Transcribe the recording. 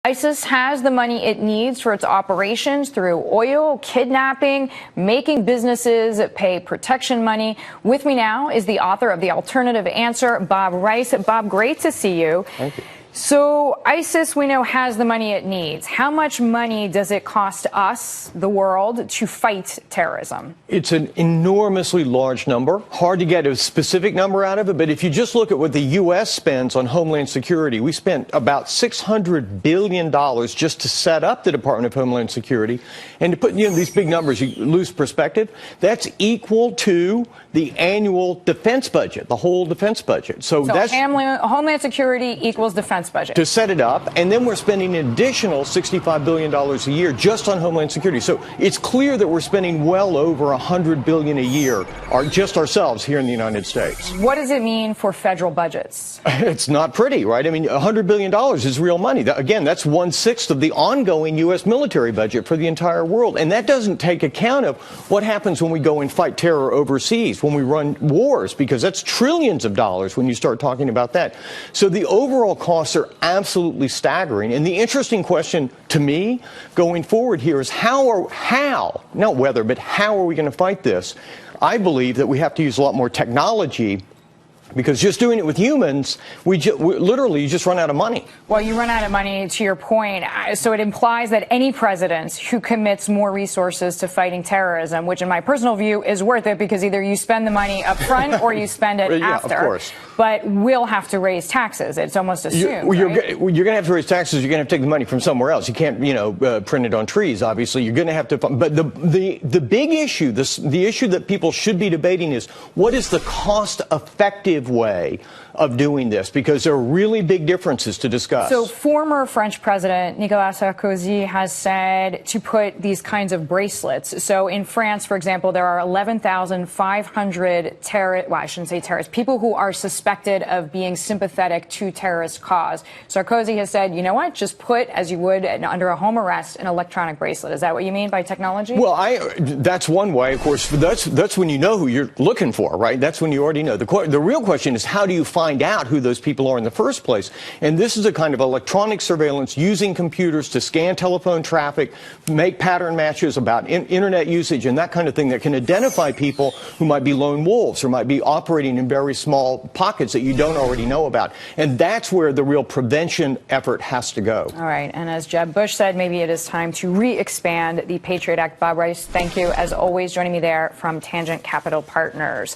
ISIS has the money it needs for its operations through oil, kidnapping, making businesses pay protection money. With me now is the author of The Alternative Answer, Bob Rice. Bob, great to see you. Thank you. So ISIS, we know, has the money it needs. How much money does it cost us, the world, to fight terrorism? It's an enormously large number. Hard to get a specific number out of it, but if you just look at what the U.S. spends on Homeland Security, we spent about $600 billion just to set up the Department of Homeland Security. And to put these big numbers, you lose perspective. That's equal to the annual defense budget, the whole defense budget. So that's Homeland Security equals defense budget. To set it up, and then we're spending an additional $65 billion a year just on Homeland Security. So it's clear that we're spending well over $100 billion a year, just ourselves here in the United States. What does it mean for federal budgets? It's not pretty, right? I mean, $100 billion is real money. Again, that's 1/6 of the ongoing U.S. military budget for the entire world. And that doesn't take account of what happens when we go and fight terror overseas, when we run wars, because that's trillions of dollars when you start talking about that. So the overall costs are absolutely staggering. And the interesting question to me going forward here is not whether, but how are we going to fight this? I believe that we have to use a lot more technology, because just doing it with humans, we literally just run out of money. Well, you run out of money, to your point. So it implies that any president who commits more resources to fighting terrorism, which in my personal view is worth it, because either you spend the money up front or you spend it after. Of course. But we'll have to raise taxes. It's almost assumed. You're going to have to raise taxes. You're going to have to take the money from somewhere else. You can't, print it on trees, obviously. You're going to have to. But the big issue, the issue that people should be debating is, what is the cost-effective way of doing this, because there are really big differences to discuss. So former French President Nicolas Sarkozy has said to put these kinds of bracelets. So in France, for example, there are 11,500 people who are suspected of being sympathetic to terrorist cause. Sarkozy has said, you know what, just put, as you would under a home arrest, an electronic bracelet. Is that what you mean by technology? Well, that's one way, of course. That's when you know who you're looking for, right? That's when you already know. The real question is, how do you find out who those people are in the first place? And this is a kind of electronic surveillance using computers to scan telephone traffic, make pattern matches about internet usage and that kind of thing that can identify people who might be lone wolves or might be operating in very small pockets that you don't already know about. And that's where the real prevention effort has to go. All right. And as Jeb Bush said, maybe it is time to re-expand the Patriot Act. Bob Rice, thank you, as always, joining me there from Tangent Capital Partners.